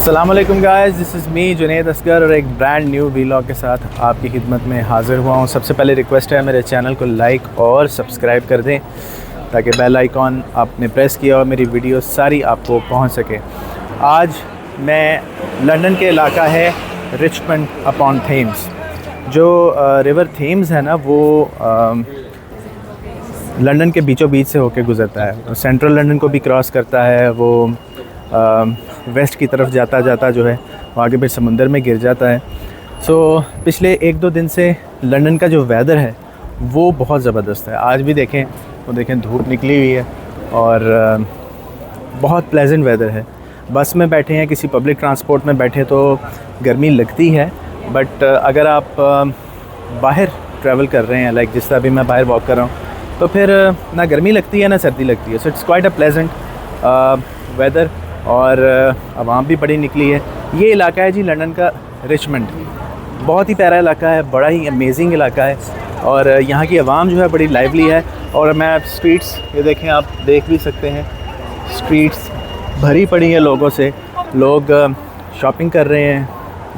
अस्सलामुअलैकुम guys, this is me Junaid Asgar और एक ब्रांड न्यू वीलॉग के साथ आपकी खिदमत में हाज़िर हुआ हूँ। सबसे पहले रिक्वेस्ट है मेरे चैनल को लाइक और सब्सक्राइब कर दें ताकि बेल आइकॉन आपने प्रेस किया और मेरी वीडियो सारी आपको पहुँच सके। आज मैं लंदन के इलाका है रिचमंड अपॉन थेम्स। जो रिवर थेम्स है ना वो लंदन के बीचों बीच से होकर गुज़रता है। सेंट्रल लंदन को भी क्रॉस करता है। वो वेस्ट की तरफ जाता जो है वो आगे फिर समुंदर में गिर जाता है। पिछले 1-2 दिन से लंदन का जो वेदर है वो बहुत ज़बरदस्त है। आज भी देखें तो धूप निकली हुई है और बहुत प्लेजेंट वेदर है। बस में बैठे हैं, किसी पब्लिक ट्रांसपोर्ट में बैठे तो गर्मी लगती है, बट अगर आप बाहर ट्रैवल कर रहे हैं, लाइक जिस तरह अभी मैं बाहर वॉक कर रहा हूँ, तो फिर ना गर्मी लगती है ना सर्दी लगती है। So it's quite a pleasant weather और आवाम भी बड़ी निकली है। ये इलाका है जी लंदन का रिचमंड। बहुत ही प्यारा इलाका है, बड़ा ही अमेजिंग इलाका है और यहाँ की आवाम जो है बड़ी लाइवली है। और मैं स्ट्रीट्स ये देखें, आप देख भी सकते हैं, स्ट्रीट्स भरी पड़ी हैं लोगों से। लोग शॉपिंग कर रहे हैं,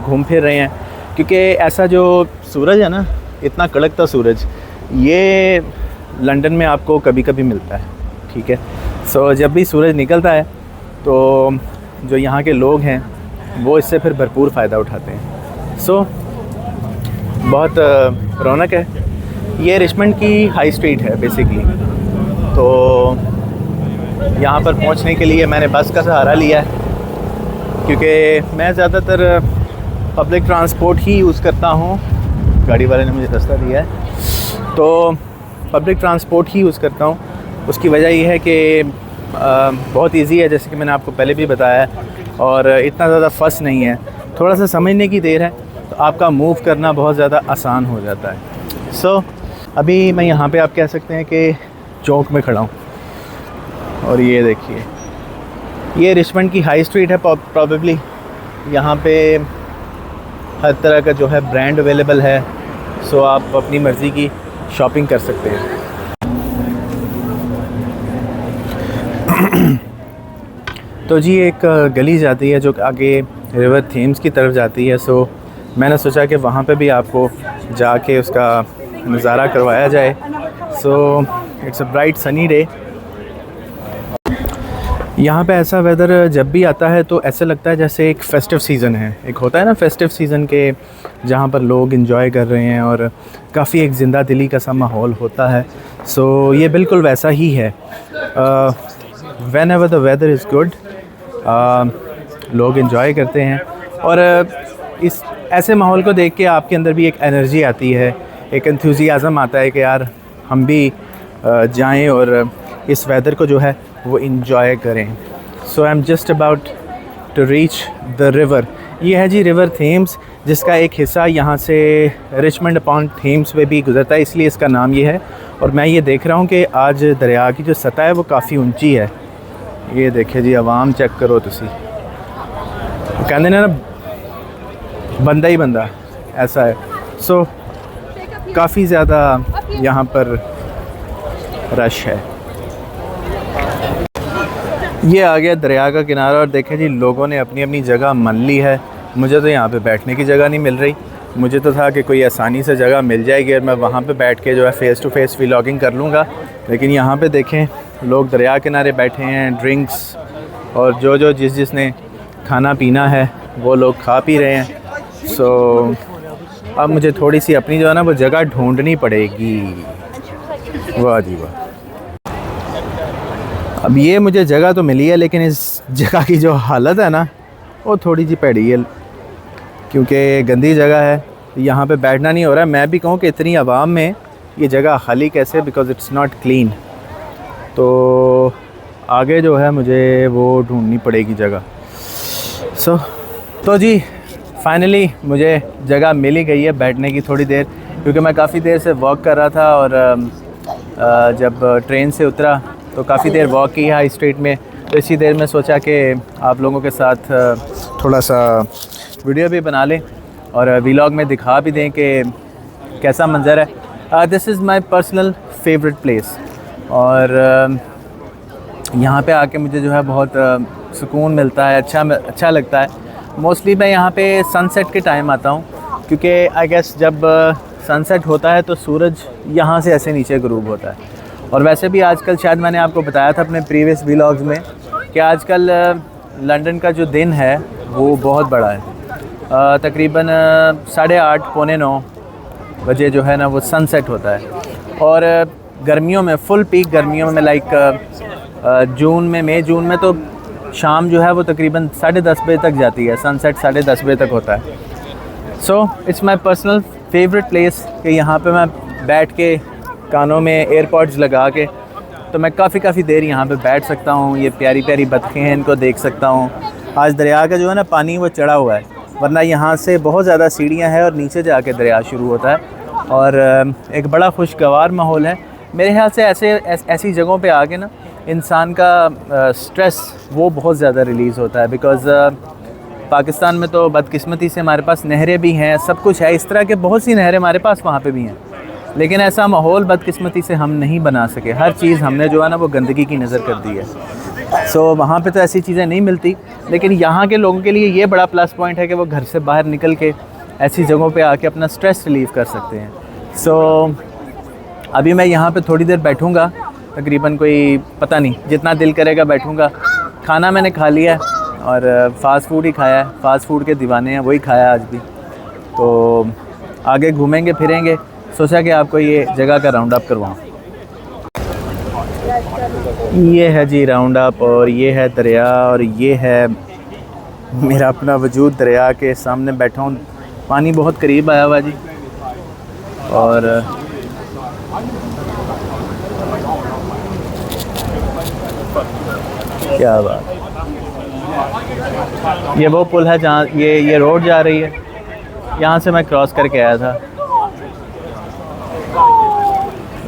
घूम फिर रहे हैं, क्योंकि ऐसा जो सूरज है ना, इतना कड़कता सूरज, ये लंदन में आपको कभी कभी मिलता है। ठीक है, सो जब भी सूरज निकलता है तो जो यहाँ के लोग हैं वो इससे फिर भरपूर फ़ायदा उठाते हैं। बहुत रौनक है। ये रिचमंड की हाई स्ट्रीट है बेसिकली। तो यहाँ पर पहुँचने के लिए मैंने बस का सहारा लिया है, क्योंकि मैं ज़्यादातर पब्लिक ट्रांसपोर्ट ही यूज़ करता हूँ। गाड़ी वाले ने मुझे रास्ता दिया है तो पब्लिक ट्रांसपोर्ट ही यूज़ करता हूँ। उसकी वजह ये है कि बहुत इजी है, जैसे कि मैंने आपको पहले भी बताया, और इतना ज़्यादा फस नहीं है। थोड़ा सा समझने की देर है तो आपका मूव करना बहुत ज़्यादा आसान हो जाता है। अभी मैं यहाँ पे आप कह सकते हैं कि चौक में खड़ा हूँ और ये देखिए, ये रिचमंड की हाई स्ट्रीट है प्रॉबेबली। यहाँ पे हर तरह का जो है ब्रांड अवेलेबल है। आप अपनी मर्ज़ी की शॉपिंग कर सकते हैं। तो जी एक गली जाती है जो आगे रिवर थेम्स की तरफ जाती है। मैंने सोचा कि वहाँ पे भी आपको जाके उसका नज़ारा करवाया जाए। It's a bright sunny day. यहाँ पे ऐसा वेदर जब भी आता है तो ऐसा लगता है जैसे एक फ़ेस्टिव सीज़न है। एक होता है ना फ़ेस्टिव सीज़न के, जहाँ पर लोग एंजॉय कर रहे हैं और काफ़ी एक ज़िंदा दिली का सा माहौल होता है। ये बिल्कुल वैसा ही है। Whenever the weather is good, लोग एंजॉय करते हैं और इस ऐसे माहौल को देख के आपके अंदर भी एक एनर्जी आती है, एक एंथुसियाज़म आता है कि यार हम भी जाएं और इस वेदर को जो है वो एंजॉय करें। I am just about to reach the river. ये है जी रिवर थेम्स, जिसका एक हिस्सा यहाँ से रिचमंड अपॉन थेम्स में भी गुजरता है, इसलिए इसका नाम ये है। और मैं ये देख रहा हूँ कि आज दरिया की जो सतह है वो काफ़ी ऊंची है। ये देखिए जी, आवाम चेक करो तुसी, कहते ना बंदा ही बंदा, ऐसा है। काफ़ी ज़्यादा यहाँ पर रश है। ये आ गया दरिया का किनारा और देखें जी, लोगों ने अपनी अपनी जगह मान ली है। मुझे तो यहाँ पे बैठने की जगह नहीं मिल रही। मुझे तो था कि कोई आसानी से जगह मिल जाएगी और मैं वहाँ पे बैठ के जो है फ़ेस टू फेस व्लॉगिंग कर लूँगा। लेकिन यहाँ पे देखें, लोग दरिया किनारे बैठे हैं, ड्रिंक्स और जो जिसने खाना पीना है वो लोग खा पी रहे हैं। अब मुझे थोड़ी सी अपनी जो है ना वो जगह ढूंढनी पड़ेगी। वाह जी वाह। अब ये मुझे जगह तो मिली है, लेकिन इस जगह की जो हालत है ना वो थोड़ी सी पैड़ी है, क्योंकि गंदी जगह है। यहाँ पे बैठना नहीं हो रहा है। मैं भी कहूँ कि इतनी आवाम में ये जगह खाली कैसे, बिकॉज़ इट्स नॉट क्लीन। तो आगे जो है मुझे वो ढूंढनी पड़ेगी जगह। तो जी फाइनली मुझे जगह मिल ही गई है बैठने की थोड़ी देर, क्योंकि मैं काफ़ी देर से वॉक कर रहा था और जब ट्रेन से उतरा तो काफ़ी देर वॉक की हाई स्ट्रीट में। तो इसी देर में सोचा कि आप लोगों के साथ थोड़ा सा वीडियो भी बना लें और व्लॉग में दिखा भी दें कि कैसा मंज़र है। This is my personal favourite place और यहाँ पे आके मुझे जो है बहुत सुकून मिलता है, अच्छा लगता है। मोस्टली मैं यहाँ पे सनसेट के टाइम आता हूँ, क्योंकि आई गेस जब सनसेट होता है तो सूरज यहाँ से ऐसे नीचे गुरूब होता है। और वैसे भी आजकल, शायद मैंने आपको बताया था अपने प्रीवियस व्लॉग्स में, कि आजकल लंदन का जो दिन है वो बहुत बड़ा है। तकरीबन 8:30 पौने 9 बजे जो है ना वो सनसेट होता है। और गर्मियों में, फुल पीक गर्मियों में, लाइक जून में, मई जून में, तो शाम जो है वो तकरीबन 10:30 बजे तक जाती है। सनसेट 10:30 बजे तक होता है। So it's my personal favourite place कि यहाँ पे मैं बैठ के कानों में एयरपॉड्स लगा के तो मैं काफ़ी देर यहाँ पे बैठ सकता हूँ। ये प्यारी प्यारी बतखें हैं, इनको देख सकता हूँ। आज दरिया का जो है ना पानी वो चढ़ा हुआ है, वरना यहाँ से बहुत ज़्यादा सीढ़ियाँ हैं और नीचे जाके दरिया शुरू होता है। और एक बड़ा खुशगवार माहौल है। मेरे ख्याल से ऐसी जगहों पे आके ना इंसान का स्ट्रेस वो बहुत ज़्यादा रिलीज़ होता है। बिकॉज़ पाकिस्तान में तो बदकिस्मती से हमारे पास नहरें भी हैं, सब कुछ है, इस तरह के बहुत सी नहरें हमारे पास वहाँ पे भी हैं, लेकिन ऐसा माहौल बदकिस्मती से हम नहीं बना सके। हर चीज़ हमने जो है ना वो गंदगी की नज़र कर दी है। सो वहाँ पे तो ऐसी चीज़ें नहीं मिलती, लेकिन यहाँ के लोगों के लिए ये बड़ा प्लस पॉइंट है कि वो घर से बाहर निकल के ऐसी जगहों पे आके अपना स्ट्रेस रिलीव कर सकते हैं। सो अभी मैं यहाँ पे थोड़ी देर बैठूँगा, तकरीबन कोई पता नहीं जितना दिल करेगा बैठूँगा। खाना मैंने खा लिया है और फ़ास्ट फूड ही खाया है, फ़ास्ट फूड के दीवाने हैं, वही खाया आज भी। तो आगे घूमेंगे फिरेंगे, सोचा कि आपको ये जगह का राउंड अप करवाऊँ। ये है जी राउंड अप, और ये है दरिया, और ये है मेरा अपना वजूद दरिया के सामने बैठा हूँ। पानी बहुत करीब आया हुआ जी, और क्या बात। ये वो पुल है जहाँ ये रोड जा रही है, यहाँ से मैं क्रॉस करके आया था।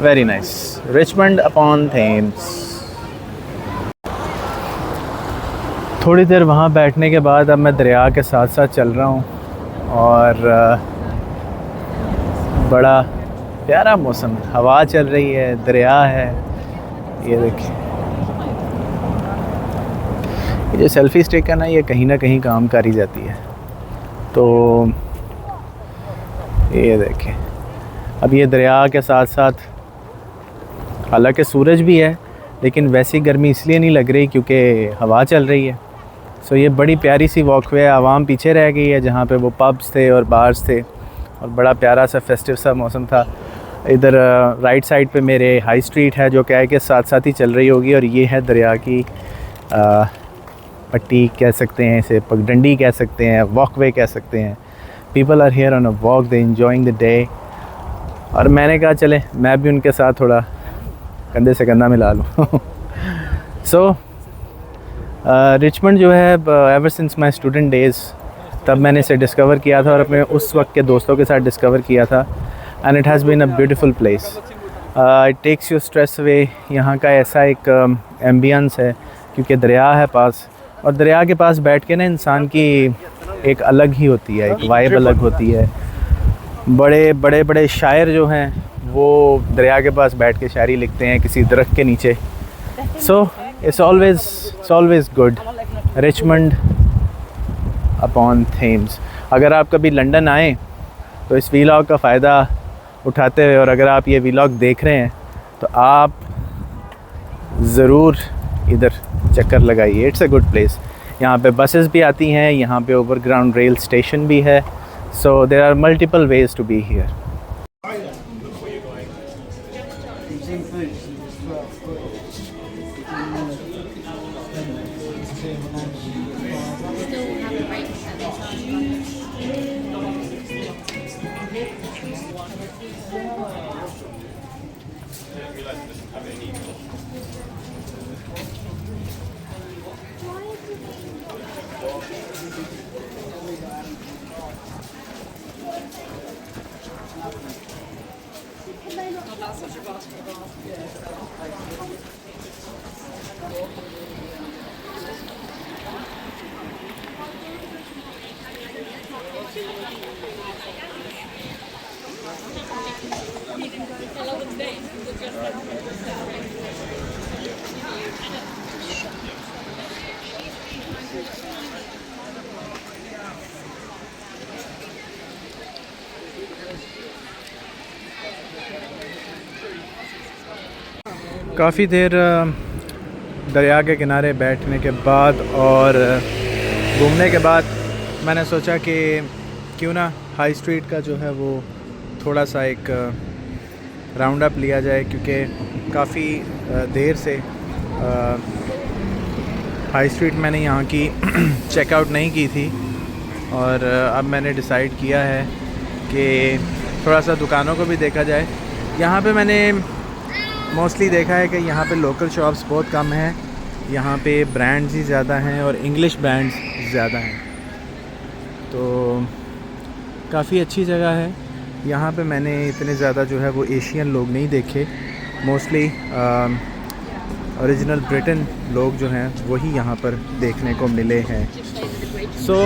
Very nice. Richmond upon Thames. थोड़ी देर वहाँ बैठने के बाद अब मैं दरिया के साथ साथ चल रहा हूँ, और बड़ा प्यारा मौसम, हवा चल रही है, दरिया है। ये देखिए, ये जो सेल्फ़ी स्टिक है ना, ये कहीं ना कहीं काम कर ही जाती है। तो ये देखें, अब ये दरिया के साथ साथ, हालांकि सूरज भी है, लेकिन वैसी गर्मी इसलिए नहीं लग रही क्योंकि हवा चल रही है। सो ये बड़ी प्यारी सी वॉकवे है। आवाम पीछे रह गई है, जहाँ पे वो पब्स थे और बार्स थे, और बड़ा प्यारा सा फेस्टिव सा मौसम था। इधर राइट साइड पे मेरे हाई स्ट्रीट है, जो क्या है कि साथ साथ ही चल रही होगी, और ये है दरिया की पट्टी कह सकते हैं, इसे पगडंडी कह सकते हैं, वॉकवे कह सकते हैं। People are here on a walk, they enjoying the day. और मैंने कहा चले मैं भी उनके साथ थोड़ा कंधे से कंधा मिला लूँ। सो रिचमंड जो है, ever since my student days, तब मैंने इसे डिस्कवर किया था और अपने उस वक्त के दोस्तों के साथ डिस्कवर किया था। And it has been a beautiful place. It takes you stress away. यहाँ का ऐसा एक एम्बियंस है क्योंकि दरिया है पास, और दरिया के पास बैठ के ना इंसान की एक अलग ही होती है, एक वाइब अलग होती है। बड़े बड़े शायर जो हैं वो दरिया के पास बैठ के शायरी लिखते हैं किसी दरख्त के नीचे। So it's always good. Richmond upon Thames. अगर आप कभी लंदन आएँ तो इस व्लॉग का फ़ायदा उठाते हुए, और अगर आप ये व्लॉग देख रहे हैं तो आप ज़रूर इधर चक्कर लगाइए। It's a good place. यहाँ पे बसेस भी आती हैं, यहाँ पे ओवरग्राउंड रेल स्टेशन भी है। So there are multiple ways to be here. काफ़ी देर दरिया के किनारे बैठने के बाद और घूमने के बाद मैंने सोचा कि क्यों ना हाई स्ट्रीट का जो है वो थोड़ा सा एक राउंड अप लिया जाए, क्योंकि काफ़ी देर से हाई स्ट्रीट मैंने यहाँ की चेकआउट नहीं की थी और अब मैंने डिसाइड किया है कि थोड़ा सा दुकानों को भी देखा जाए। यहाँ पे मैंने मोस्टली देखा है कि यहाँ पे लोकल शॉप्स बहुत कम हैं, यहाँ पे ब्रांड्स ही ज़्यादा हैं और इंग्लिश ब्रांड्स ज़्यादा हैं, तो काफ़ी अच्छी जगह है। यहाँ पे मैंने इतने ज़्यादा जो है वो एशियन लोग नहीं देखे, मोस्टली ओरिजिनल ब्रिटेन लोग जो हैं वही यहाँ पर देखने को मिले हैं। सो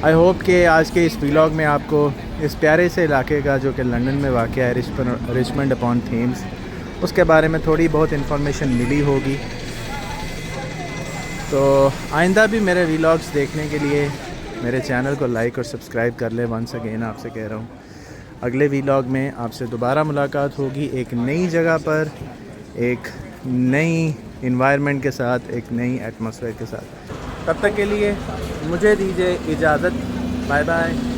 आई होप कि आज के इस व्लॉग में आपको इस प्यारे से इलाके का जो कि लंदन में वाक़या है, रिचमंड अपॉन थेम्स, उसके बारे में थोड़ी बहुत इन्फॉर्मेशन मिली होगी। तो आइंदा भी मेरे व्लॉग्स देखने के लिए मेरे चैनल को लाइक और सब्सक्राइब कर ले। वंस अगेन आपसे कह रहा हूँ, अगले व्लॉग में आपसे दोबारा मुलाकात होगी एक नई जगह पर, एक नई इन्वायरमेंट के साथ, एक नई एटमॉस्फेयर के साथ। तब तक के लिए मुझे दीजिए इजाज़त। Bye bye.